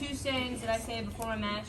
two sayings that I say before my match.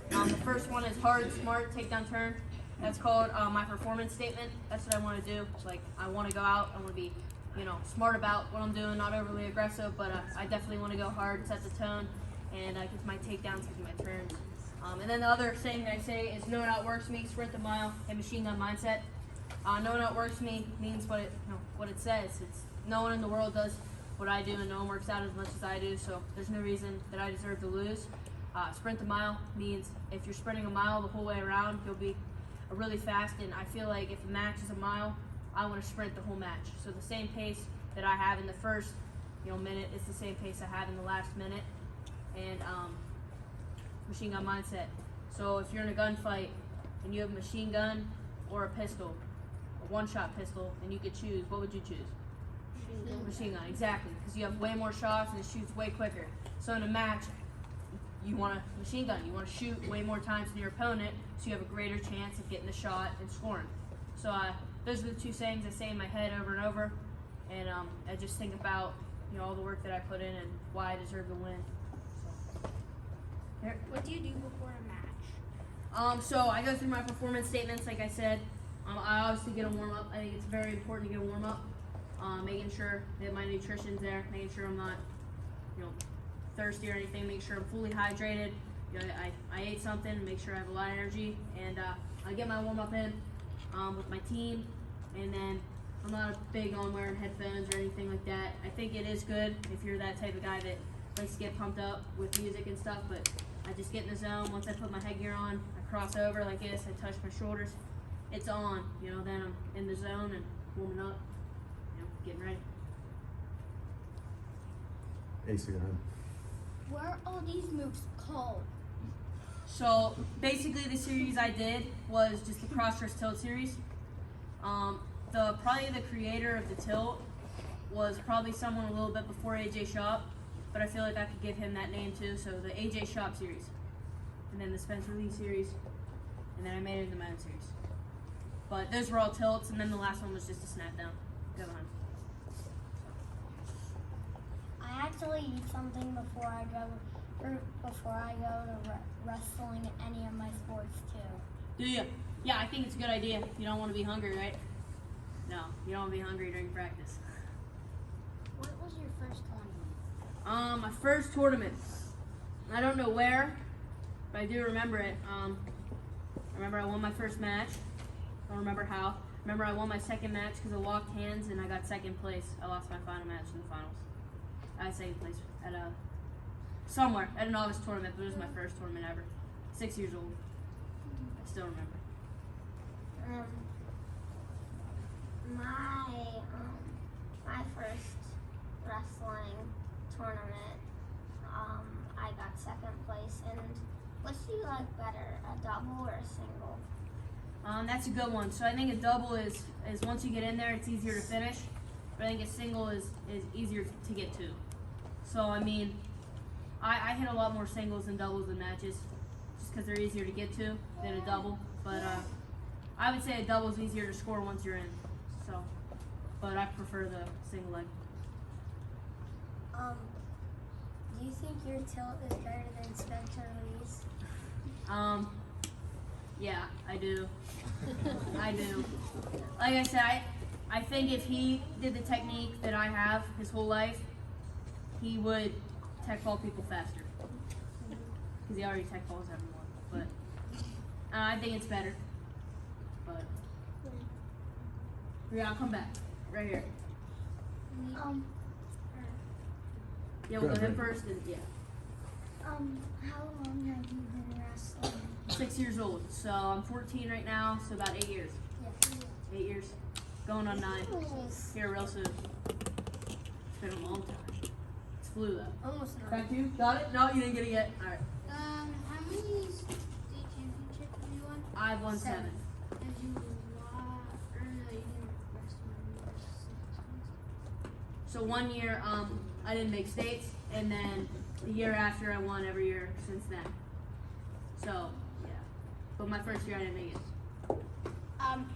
The first one is hard, smart, takedown turn. That's called my performance statement. That's what I want to do. Like, I want to go out. I want to be, smart about what I'm doing, not overly aggressive, but I definitely want to go hard, set the tone, and get my takedowns, get my turns. And then the other saying that I say is no one outworks me, sprint the mile, and machine gun mindset. No one outworks me means what it says. It's no one in the world does what I do, and no one works out as much as I do, so there's no reason that I deserve to lose. Sprint the mile means if you're sprinting a mile the whole way around, you'll be really fast, and I feel like if a match is a mile, I want to sprint the whole match. So the same pace that I have in the first minute is the same pace I have in the last minute. And machine gun mindset. So if you're in a gunfight and you have a machine gun or a pistol, a one-shot pistol, and you could choose, what would you choose? Machine gun, exactly, because you have way more shots and it shoots way quicker. So in a match, you want a machine gun. You want to shoot way more times than your opponent, so you have a greater chance of getting the shot and scoring. So those are the two sayings I say in my head over and over, and I just think about all the work that I put in and why I deserve to win. So, here. What do you do before a match? So I go through my performance statements, like I said. I obviously get a warm up. I think it's very important to get a warm up. Making sure that my nutrition's there, making sure I'm not, thirsty or anything, make sure I'm fully hydrated. I ate something, make sure I have a lot of energy, and I get my warm up in with my team, and then I'm not big on wearing headphones or anything like that. I think it is good if you're that type of guy that likes to get pumped up with music and stuff, but I just get in the zone. Once I put my headgear on, I cross over like this, I touch my shoulders, it's on, then I'm in the zone and warming up, getting ready. Ace, go ahead. What are all these moves called? So basically the series I did was just the cross-wrist tilt series. Probably the creator of the tilt was probably someone a little bit before AJ Shop, but I feel like I could give him that name too. So the AJ Shop series, and then the Spencer Lee series, and then I made it into my own series. But those were all tilts, and then the last one was just a snap down. Go on. I actually eat something before I go to wrestling and any of my sports too. Do you? Yeah, I think it's a good idea. You don't want to be hungry, right? No, you don't want to be hungry during practice. What was your first tournament? My first tournament. I don't know where, but I do remember it. I remember I won my first match. I don't remember how. I remember I won my second match because I locked hands and I got second place. I lost my final match in the finals. I had second place at somewhere at a novice tournament, but it was my first tournament ever. 6 years old. I still remember. My first wrestling tournament, I got second place. And which do you like better, a double or a single? That's a good one. So I think a double is once you get in there, it's easier to finish. But I think a single is easier to get to. So I mean, I hit a lot more singles than doubles in matches, just because they're easier to get to than a double. But I would say a double is easier to score once you're in. So, but I prefer the single leg. Do you think your tilt is better than Spencer Lee's? Yeah, I do. I do. Like I said, I think if he did the technique that I have his whole life, he would tech ball people faster. Because he already tech balls everyone. But I think it's better. But yeah, I'll come back. Right here. Yeah, we'll go him first and yeah. How long have you been wrestling? 6 years old. So I'm 14 right now, so about 8 years. Yeah. 8 years. Going on 9. Here real soon. It's been a long time. It's flu though. Almost 9. Back to you. Got it? No, you didn't get it yet. Alright. How many state championships have you won? I've won 7. Have you won, or no, you didn't wrestle So 1 year, I didn't make states, and then the year after I won every year since then. So, yeah. But my first year I didn't make it.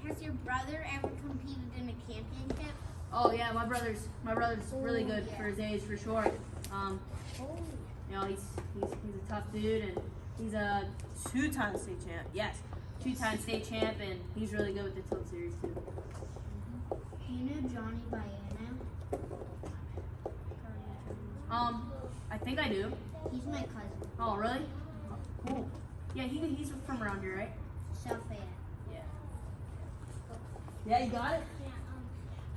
Has your brother ever competed in a championship? Oh yeah, my brother's really good for his age for sure. You know, he's a tough dude, and he's a two-time state champ. Yes, two-time state champ, and he's really good with the tilt series too. Do you know Johnny Baiano? I think I do. He's my cousin. Oh, really? Oh, cool. Yeah, he's from around here, right? South Fayette. Yeah. Yeah, you got it?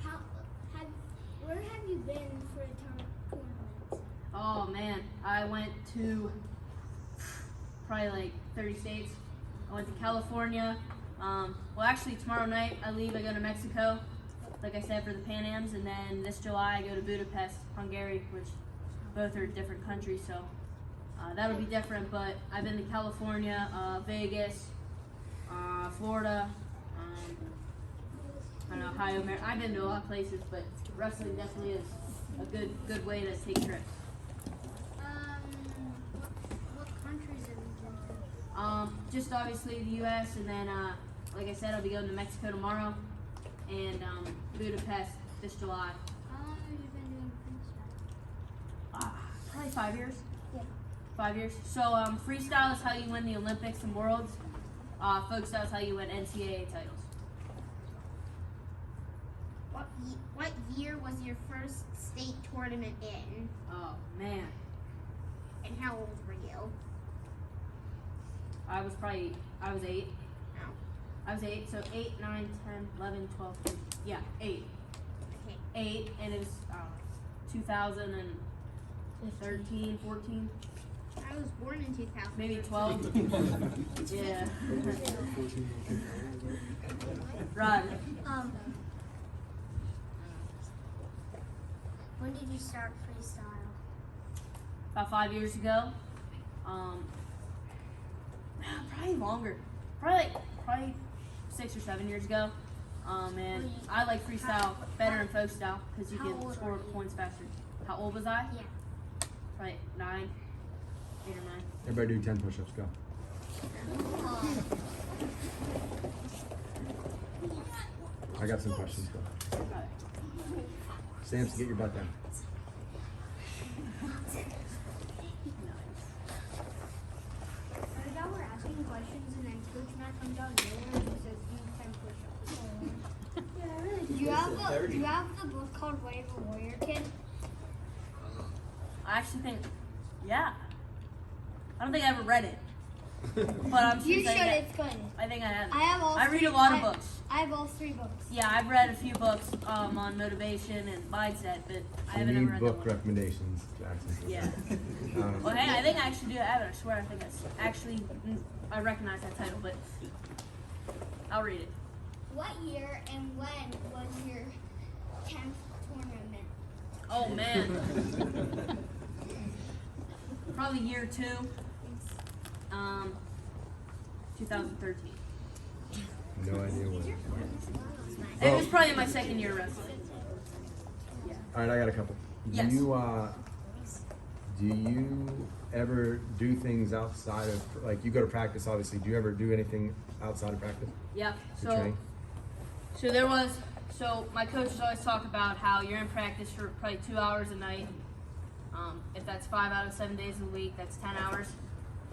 Yeah, where have you been for a tournament? Oh man, I went to probably like 30 states. I went to California. Well, actually tomorrow night I leave. I go to Mexico, like I said, for the Pan Ams, and then this July I go to Budapest, Hungary, which both are different countries, so that'll be different. But I've been to California, Vegas, Florida. I don't know, Ohio. I've been to a lot of places, but wrestling definitely is a good way to take trips. What countries have you been to? Just obviously the U.S. and then, like I said, I'll be going to Mexico tomorrow and Budapest this July. How long have you been doing freestyle? Probably 5 years. Yeah. 5 years. So freestyle is how you win the Olympics and Worlds. Folk style is how you win NCAA titles. What year was your first state tournament in? Oh man, And how old were you? I was 8. Oh. I was 8, so 8, 9, 10, 11, 12, 13. Yeah, 8. Okay. 8, and it was 2013, 14, I was born in 2000. maybe 12. Yeah. Right. When did you start freestyle? About 5 years ago. Probably longer. Probably 6 or 7 years ago. And I like freestyle better than folk style because you How can old score are you? points faster. How old was I? Yeah. Probably 9, 8 or 9. Everybody do 10 push-ups, go. I got some questions, go. Alright. Samson, get your butt down. Right now we're asking questions and then Coach Matt comes out here and he says do 10 push-ups. Yeah, really. Do you have the book called Way of a Warrior Kid? I actually think, yeah. I don't think I ever read it. But I'm You saying should, that- it's good. I think I have. I have all I read three- a lot of I- books. I have all 3 books. Yeah, I've read a few books on motivation and mindset, but I We haven't ever need read book that one. recommendations, Jackson. Yeah. Well, hey, I think I actually do have it. I swear, I think I recognize that title, but I'll read it. What year and when was your 10th tournament? Oh man, probably year 2, 2013. No idea what. It was probably my second year wrestling. Yeah. All right, I got a couple. Yes. Do you ever do things outside of, like, you go to practice, obviously. Do you ever do anything outside of practice Yeah. to train? So my coaches always talk about how you're in practice for probably 2 hours a night. If that's 5 out of 7 days a week, that's 10 hours.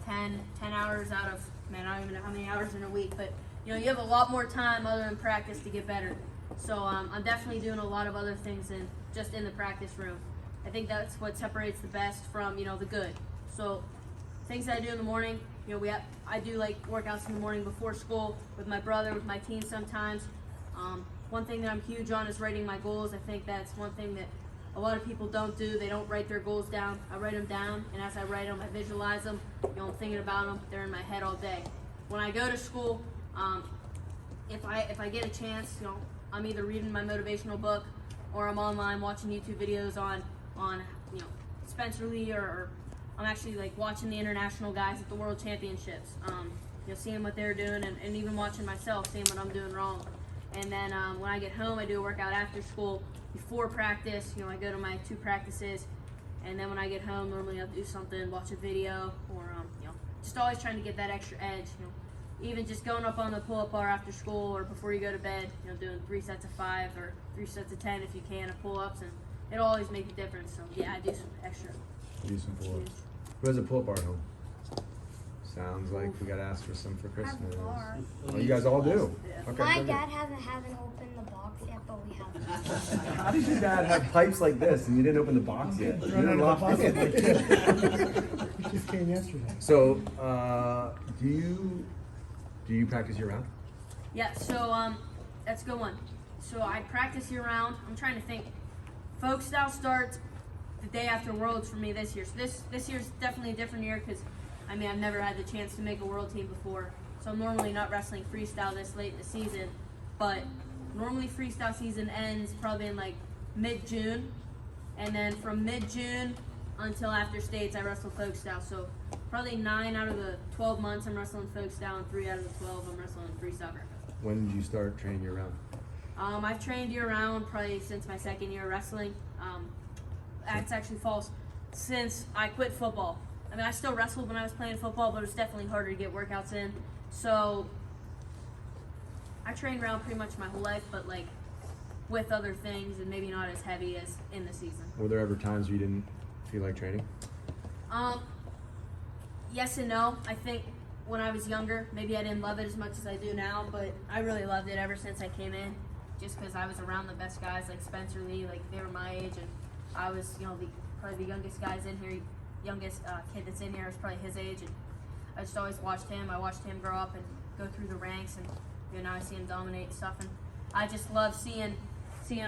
10 hours out of, man, I don't even know how many hours in a week, but you know, you have a lot more time other than practice to get better. So I'm definitely doing a lot of other things than just in the practice room. I think that's what separates the best from, you know, the good. So things that I do in the morning, you know, I do like workouts in the morning before school with my brother, with my team sometimes. One thing that I'm huge on is writing my goals. I think that's one thing that a lot of people don't do. They don't write their goals down. I write them down, and as I write them, I visualize them. You know, I'm thinking about them. They're in my head all day. When I go to school, if I get a chance, you know, I'm either reading my motivational book or I'm online watching YouTube videos on you know, Spencer Lee, or I'm actually like watching the international guys at the World Championships. You know, seeing what they're doing, and even watching myself, seeing what I'm doing wrong. And then when I get home, I do a workout after school. Before practice, you know, I go to my 2 practices, and then when I get home, normally I'll do something, watch a video, or you know, just always trying to get that extra edge. You know, even just going up on the pull-up bar after school or before you go to bed, you know, doing 3 sets of 5 or 3 sets of 10 if you can of pull-ups, and it'll always make a difference. So yeah, I do some extra. Do some pull-ups. Who has a pull-up bar at home? Sounds like we gotta ask for some for Christmas. Oh, you guys all do? Okay. My good. dad haven't opened the box yet, but we have. How did your dad have pipes like this and you didn't open the box yet? You didn't lock it. It just came yesterday. So, do you practice year round? Yeah, so that's a good one. So I practice year round. I'm trying to think. Folk style starts the day after Worlds for me this year. So this year's definitely a different year because I mean I've never had the chance to make a world team before. So I'm normally not wrestling freestyle this late in the season, but normally freestyle season ends probably in like mid-June, and then from mid-June until after states I wrestle folk style. So probably 9 out of the 12 months I'm wrestling folk style, and 3 out of the 12 I'm wrestling freestyle breakfast. When did you start training year round? I've trained year round probably since my second year of wrestling. That's actually false. Since I quit football. I mean, I still wrestled when I was playing football, but it was definitely harder to get workouts in. So I trained around pretty much my whole life, but like with other things and maybe not as heavy as in the season. Were there ever times you didn't feel like training? Yes and no. I think when I was younger, maybe I didn't love it as much as I do now, but I really loved it ever since I came in, just because I was around the best guys like Spencer Lee, like they were my age, and I was, probably the youngest guys in here, youngest kid that's in here was probably his age, and I just always watched him. I watched him grow up and go through the ranks, and now I see him dominate and stuff, and I just love seeing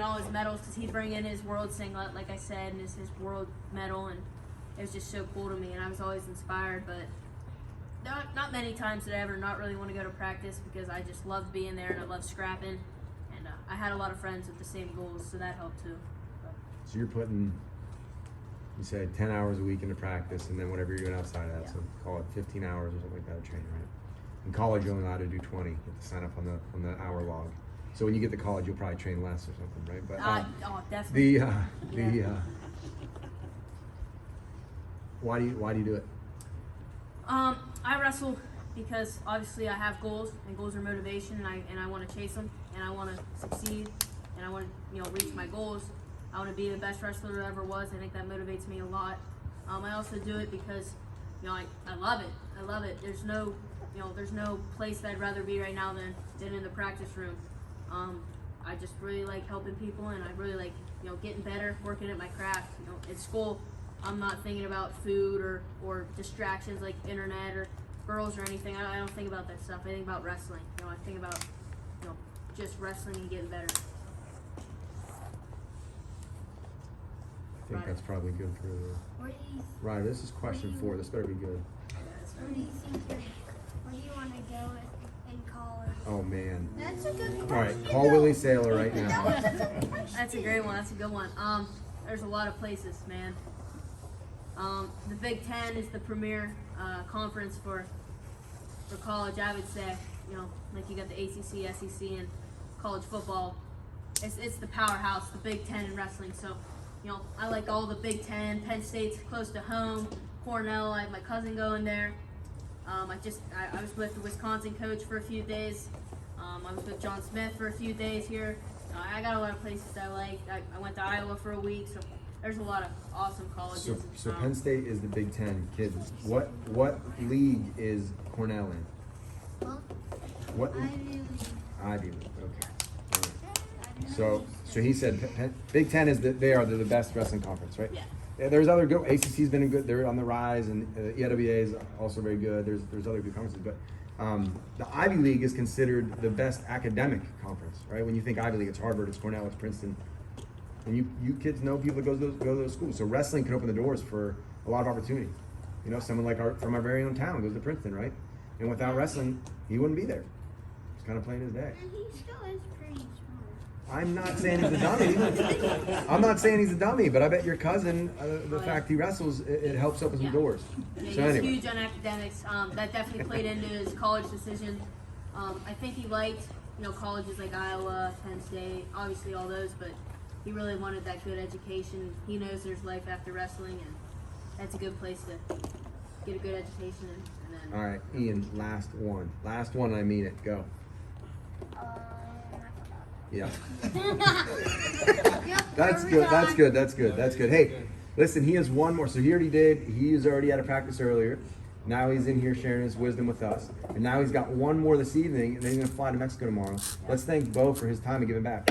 all his medals, because he'd bring in his world singlet, like I said, and his world medal, and it was just so cool to me, and I was always inspired. But not many times did I ever not really want to go to practice, because I just loved being there and I loved scrapping, and I had a lot of friends with the same goals, so that helped too. But. So you're putting, you said 10 hours a week into practice, and then whatever you're doing outside of that, so call it 15 hours or something like that of training, right? In college, you're only allowed to do 20. You have to sign up on the hour log. So when you get to college, you'll probably train less or something, right? But definitely. Why do you do it? I wrestle because obviously I have goals, and goals are motivation, and I want to chase them, and I want to succeed, and I want to reach my goals. I want to be the best wrestler there ever was. I think that motivates me a lot. I also do it because I love it. I love it. There's no place that I'd rather be right now than in the practice room. I just really like helping people, and I really like getting better, working at my craft. At school, I'm not thinking about food or distractions like internet or girls or anything. I don't think about that stuff. I think about wrestling. I think about just wrestling and getting better. I think that's probably good for Ryder. This is question 4. This better be good. Where do you want to go in college? Oh man. That's a good question. All right, call Willie Saylor right now. That's a great one. That's a good one. There's a lot of places, man. The Big Ten is the premier conference for college, I would say. Like you got the ACC, SEC, and college football. It's the powerhouse, the Big Ten in wrestling. So, I like all the Big Ten. Penn State's close to home. Cornell, I have my cousin going there. I was with the Wisconsin coach for a few days. I was with John Smith for a few days here. I got a lot of places I like. I went to Iowa for a week, so there's a lot of awesome colleges. So Penn State is the Big Ten. Kids, what league is Cornell in? Huh? What? Ivy League. Okay. All right. So he said Big Ten is they're the best wrestling conference, right? Yeah. Yeah, there's other good. ACC's been good. They're on the rise, and EWA is also very good. There's other good conferences, but the Ivy League is considered the best academic conference, right? When you think Ivy League, it's Harvard, it's Cornell, it's Princeton, and you kids know people that go to those schools. So wrestling can open the doors for a lot of opportunity. Someone like from our very own town goes to Princeton, right? And without wrestling, he wouldn't be there. He's kind of playing his day. And he still is pretty smart. I'm not saying he's a dummy. I'm not saying he's a dummy, but I bet your cousin, the fact he wrestles, it helps open some doors. Yeah, So he's anyway, huge on academics. That definitely played into his college decision. I think he liked, colleges like Iowa, Penn State, obviously all those, but he really wanted that good education. He knows there's life after wrestling, and that's a good place to get a good education. And then. all right, Ian, last one, and I mean it. Go. Yeah. That's good. Hey, Listen, he has one more. So he already did. He was already out of practice earlier. Now he's in here sharing his wisdom with us. And now he's got one more this evening, and then he's going to fly to Mexico tomorrow. Let's thank Bo for his time and giving back.